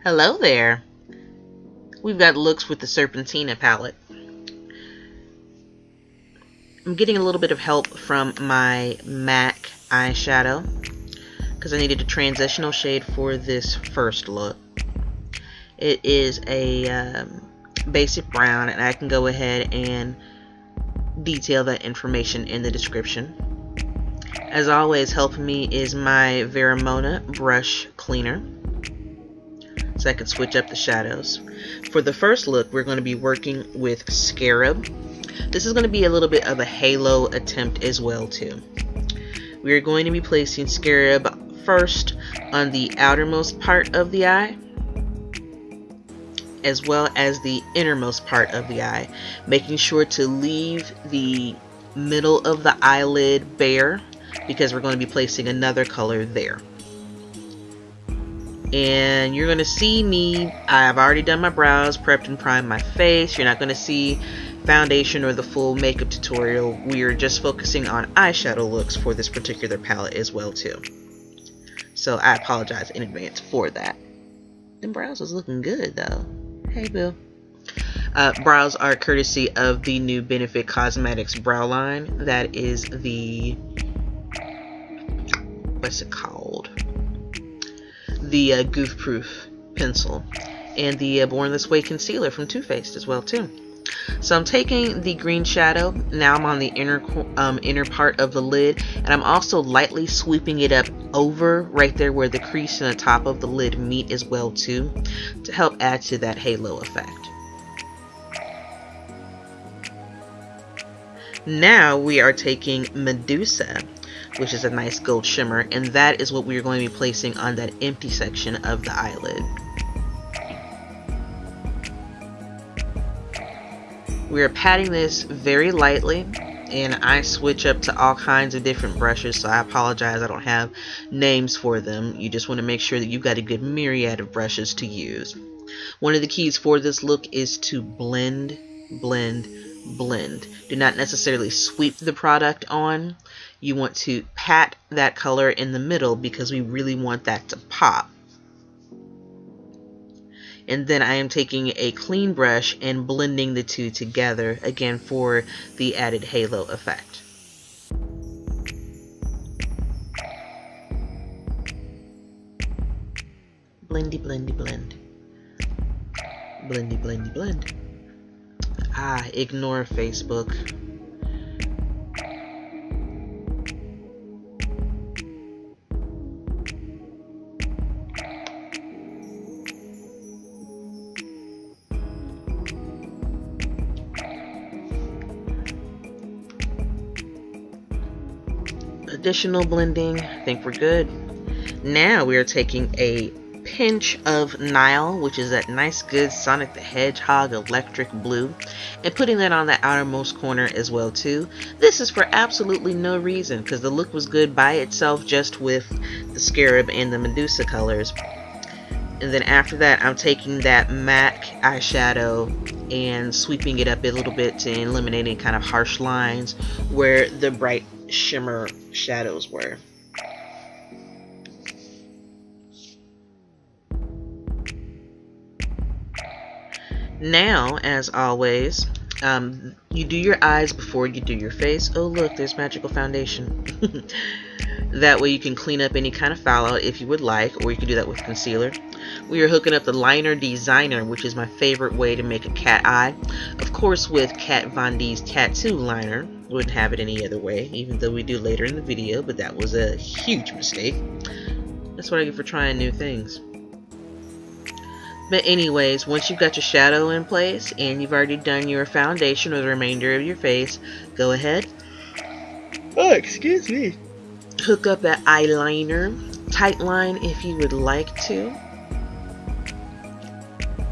Hello there. We've got looks with the Serpentina palette. I'm getting a little bit of help from my MAC eyeshadow because I needed a transitional shade for this first look. It is a basic brown, and I can go ahead and detail that information in the description. As always, helping me is my Venom brush cleaner, so I can switch up the shadows. For the first look, we're going to be working with Scarab. This is going to be a little bit of a halo attempt as well too. We are going to be placing Scarab first on the outermost part of the eye, as well as the innermost part of the eye, making sure to leave the middle of the eyelid bare because we're going to be placing another color there. And you're going to see me, I've already done my brows, prepped and primed my face. You're not going to see foundation or the full makeup tutorial. We are just focusing on eyeshadow looks for this particular palette as well too. So I apologize in advance for that. Them brows was looking good though. Hey boo. Brows are courtesy of the new Benefit Cosmetics brow line. That is the, what's it called? The Goof Proof pencil, and the Born This Way concealer from Too Faced as well too. So I'm taking the green shadow. Now I'm on the inner part of the lid, and I'm also lightly sweeping it up over right there where the crease and the top of the lid meet as well too, to help add to that halo effect. Now we are taking Medusa, which is a nice gold shimmer, and that is what we are going to be placing on that empty section of the eyelid. We are patting this very lightly, and I switch up to all kinds of different brushes, so I apologize I don't have names for them. You just want to make sure that you've got a good myriad of brushes to use. One of the keys for this look is to blend, blend, blend. Do not necessarily sweep the product on. You want to pat that color in the middle because we really want that to pop. And then I am taking a clean brush and blending the two together again for the added halo effect. Blendy, blendy, blend. Blendy, blendy, blend. Ignore Facebook. Additional blending, I think we're good. Now we are taking a pinch of Nile, which is that nice good Sonic the Hedgehog electric blue, and putting that on the outermost corner as well too. This is for absolutely no reason because the look was good by itself just with the Scarab and the Medusa colors. And then after that I'm taking that MAC eyeshadow and sweeping it up a little bit to eliminate any kind of harsh lines where the bright shimmer shadows were. Now, as always, you do your eyes before you do your face. Oh look, there's magical foundation. That way you can clean up any kind of fallout if you would like, or you can do that with concealer. We are hooking up the liner designer, which is my favorite way to make a cat eye. Of course, with Kat Von D's tattoo liner. Wouldn't have it any other way, even though we do later in the video, but that was a huge mistake. That's what I get for trying new things. But anyways, once you've got your shadow in place and you've already done your foundation or the remainder of your face, go ahead. Oh, excuse me. Hook up that eyeliner. Tight line if you would like to.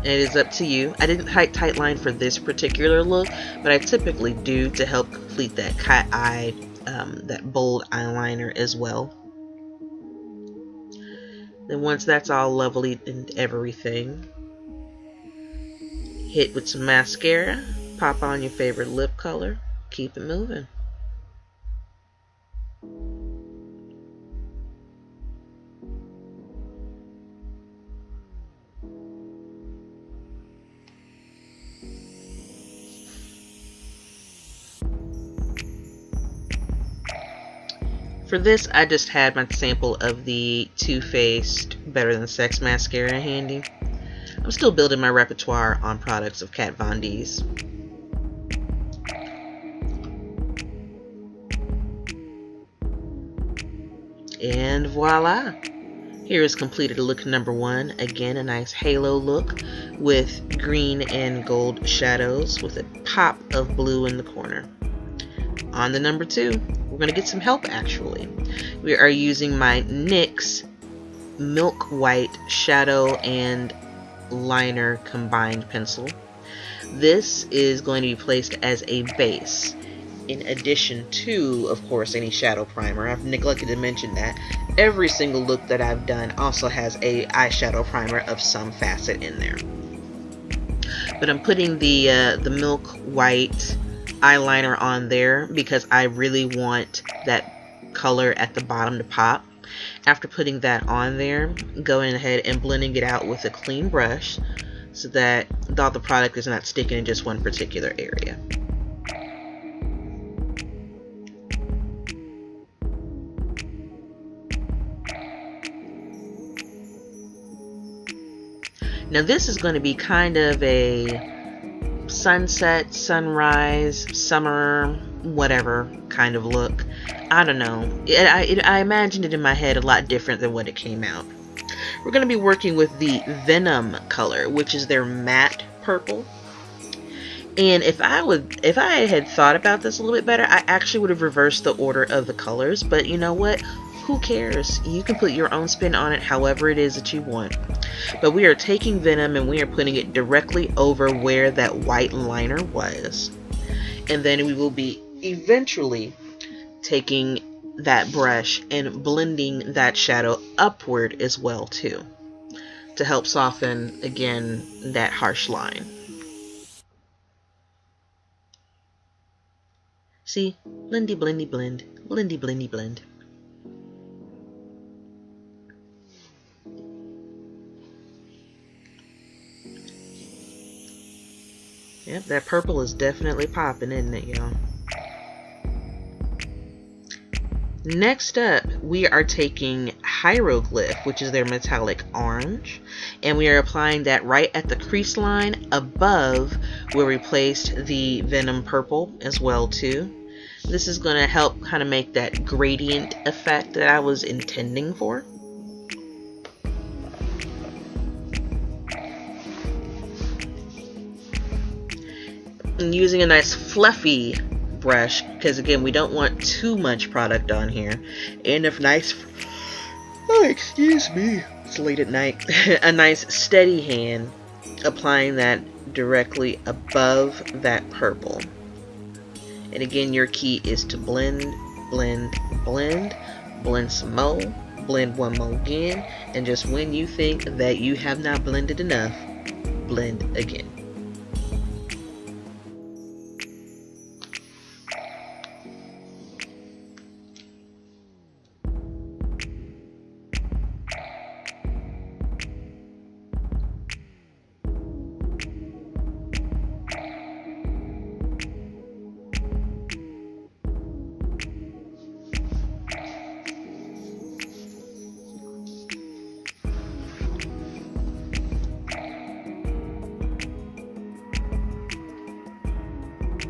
It is up to you. I didn't tight line for this particular look, but I typically do to help complete that cat eye, that bold eyeliner as well. Then once that's all lovely and everything, hit with some mascara, pop on your favorite lip color, keep it moving. For this, I just had my sample of the Too Faced Better Than Sex mascara handy. I'm still building my repertoire on products of Kat Von D's. And voila! Here is completed look number 1. Again, a nice halo look with green and gold shadows with a pop of blue in the corner. On to number 2. We're going to get some help actually. We are using my NYX Milk White Shadow and Liner combined pencil. This is going to be placed as a base, in addition to, of course, any shadow primer. I've neglected to mention that every single look that I've done also has a eyeshadow primer of some facet in there. But I'm putting the milk white eyeliner on there because I really want that color at the bottom to pop. After putting that on there, going ahead and blending it out with a clean brush so that all the product is not sticking in just one particular area. Now this is going to be kind of a sunset, sunrise, summer, whatever kind of look. I don't know. I imagined it in my head a lot different than what it came out. We're going to be working with the Venom color, which is their matte purple. And if I had thought about this a little bit better, I actually would have reversed the order of the colors. But you know what? Who cares? You can put your own spin on it however it is that you want. But we are taking Venom and we are putting it directly over where that white liner was. And then we will be eventually taking that brush and blending that shadow upward as well too, to help soften again that harsh line. See? Blendy, blendy, blend. Blendy, blendy, blend. Yep, that purple is definitely popping, isn't it, y'all? Next up, we are taking Hieroglyph, which is their metallic orange, and we are applying that right at the crease line above where we placed the Venom purple as well too. This is going to help kind of make that gradient effect that I was intending for. And using a nice fluffy brush, because again we don't want too much product on here, and if nice, oh excuse me, it's late at night, a nice steady hand applying that directly above that purple. And again, your key is to blend, blend, blend, blend some more, blend one more again, and just when you think that you have not blended enough, blend again.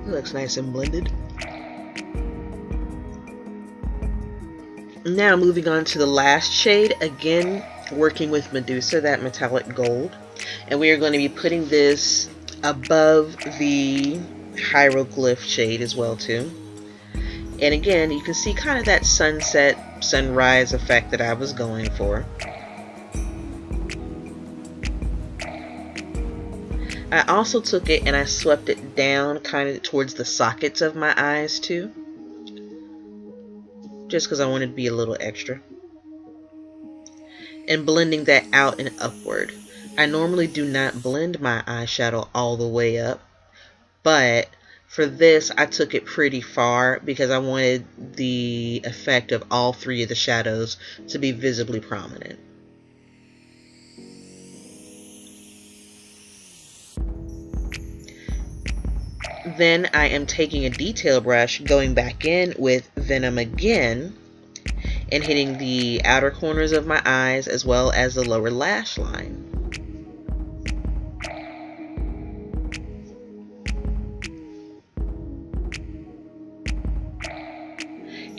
Looks nice and blended. Now moving on to the last shade, again working with Medusa, that metallic gold, and we are going to be putting this above the Hieroglyph shade as well too. And again, you can see kind of that sunset, sunrise effect that I was going for. I also took it and I swept it down kind of towards the sockets of my eyes too, just because I wanted to be a little extra, and blending that out and upward. I normally do not blend my eyeshadow all the way up, but for this I took it pretty far because I wanted the effect of all three of the shadows to be visibly prominent. Then I am taking a detail brush, going back in with Venom again, and hitting the outer corners of my eyes as well as the lower lash line.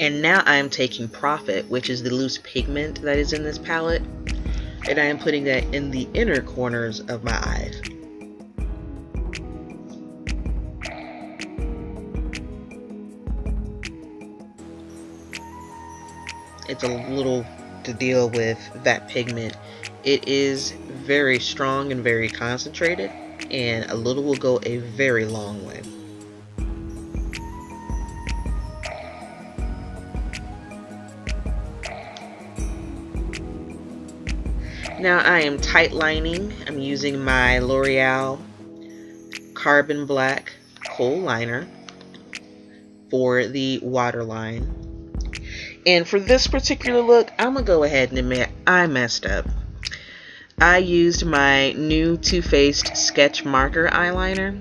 And now I am taking Profit, which is the loose pigment that is in this palette, and I am putting that in the inner corners of my eyes. It's a little to deal with that pigment. It is very strong and very concentrated, and a little will go a very long way. Now I am tight lining. I'm using my L'Oreal Carbon Black Kohl Liner for the waterline. And for this particular look, I'm going to go ahead and admit I messed up. I used my new Too Faced Sketch Marker eyeliner,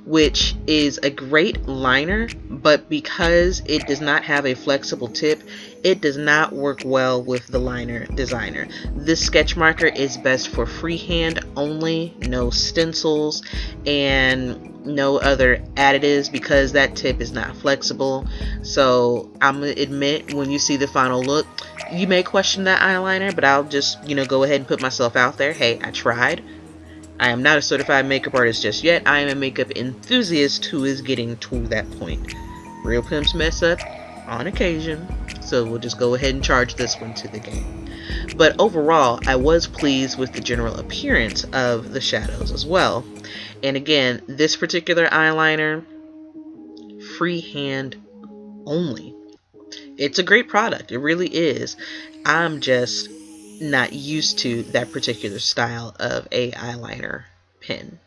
which is a great liner, but because it does not have a flexible tip, it does not work well with the liner designer. This sketch marker is best for freehand only, no stencils and no other additives because that tip is not flexible. So I'm gonna admit, when you see the final look, you may question that eyeliner, but I'll just, go ahead and put myself out there. Hey, I tried. I am not a certified makeup artist just yet. I am a makeup enthusiast who is getting to that point. Real pimps mess up on occasion, so we'll just go ahead and charge this one to the game. But overall, I was pleased with the general appearance of the shadows as well. And again, this particular eyeliner, freehand only. It's a great product. It really is. I'm just not used to that particular style of a eyeliner pen.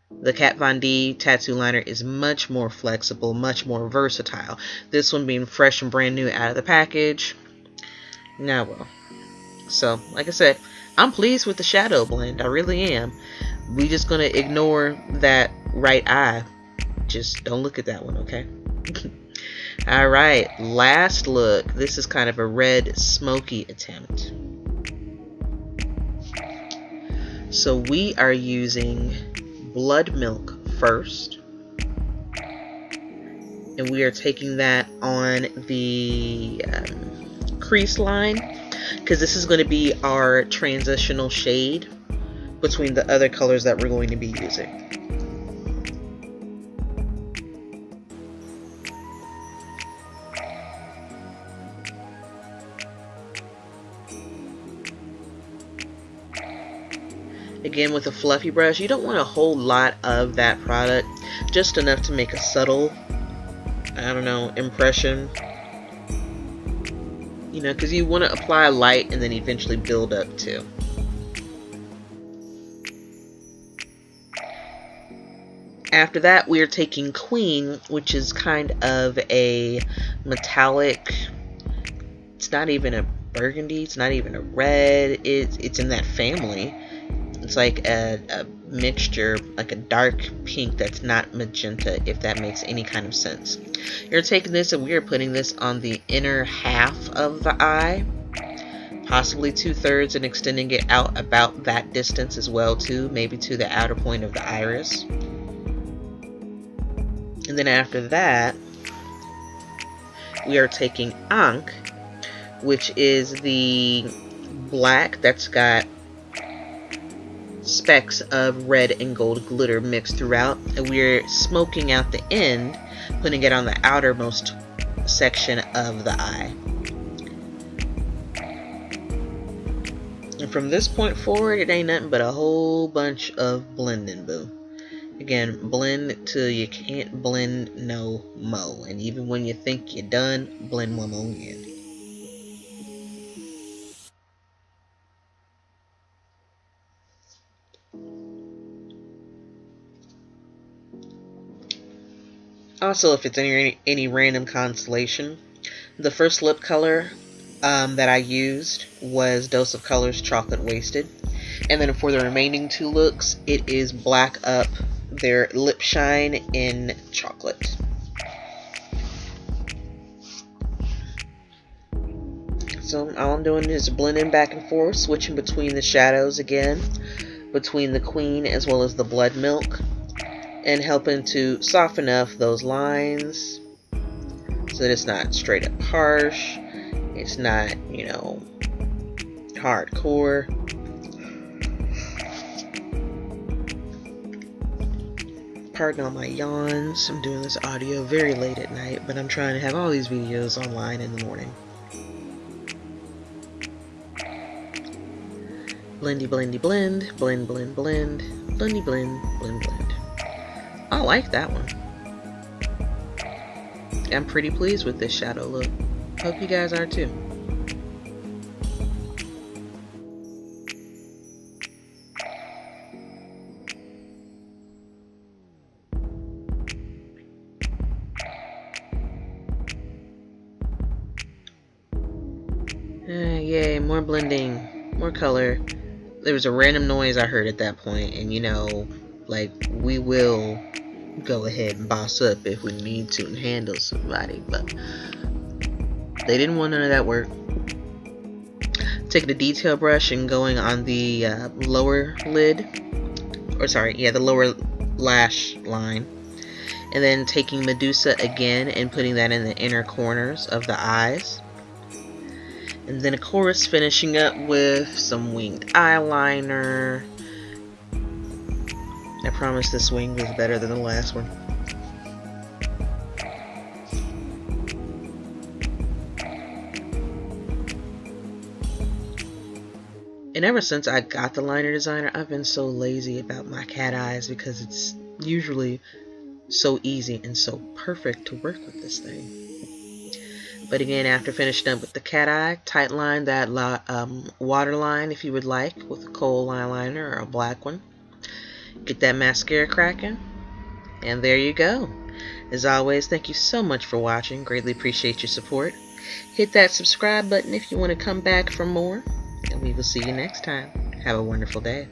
The Kat Von D tattoo liner is much more flexible, much more versatile. This one being fresh and brand new out of the package. Now, well. So, like I said, I'm pleased with the shadow blend. I really am. We just gonna ignore that right eye. Just don't look at that one, okay? Alright, last look. This is kind of a red smoky attempt. So we are using bloodmilk first. And we are taking that on the crease line, because this is going to be our transitional shade between the other colors that we're going to be using. Again, with a fluffy brush, you don't want a whole lot of that product, just enough to make a subtle, impression. Because you want to apply light and then eventually build up too. After that, we're taking Queen, which is kind of a metallic. It's not even a burgundy. It's not even a red. It's in that family. It's like a mixture, like a dark pink that's not magenta, if that makes any kind of sense. You're taking this and we are putting this on the inner half of the eye, possibly 2/3, and extending it out about that distance as well too, maybe to the outer point of the iris. And then after that, we are taking Ankh, which is the black that's got specks of red and gold glitter mixed throughout, and we're smoking out the end, putting it on the outermost section of the eye. And from this point forward, it ain't nothing but a whole bunch of blending, boo. Again, blend till you can't blend no mo, and even when you think you're done, blend one more again. Also, if it's any random constellation, the first lip color that I used was Dose of Colors Chocolate Wasted. And then for the remaining two looks, it is Black Up their Lip Shine in Chocolate. So all I'm doing is blending back and forth, switching between the shadows again, between the queen as well as the blood milk, and helping to soften up those lines so that it's not straight up harsh. It's not, you know, hardcore. Pardon all my yawns. I'm doing this audio very late at night, but I'm trying to have all these videos online in the morning. Blendy, blendy, blend. Blend, blend, blend. Blendy, blend, blend, blend. I like that one. I'm pretty pleased with this shadow look. Hope you guys are too. Yay, more blending, more color. There was a random noise I heard at that point, and you know, like, we will go ahead and boss up if we need to and handle somebody, but they didn't want none of that work. Taking a detail brush and going on the lower lid, or sorry, yeah, the lower lash line, and then taking Medusa again and putting that in the inner corners of the eyes. And then of course finishing up with some winged eyeliner. I promise this wing was better than the last one. And ever since I got the liner designer, I've been so lazy about my cat eyes because it's usually so easy and so perfect to work with this thing. But again, after finishing up with the cat eye, tight line that waterline if you would like with a kohl eyeliner or a black one. Get that mascara cracking, and there you go. As always, thank you so much for watching. Greatly appreciate your support. Hit that subscribe button if you want to come back for more, and we will see you next time. Have a wonderful day.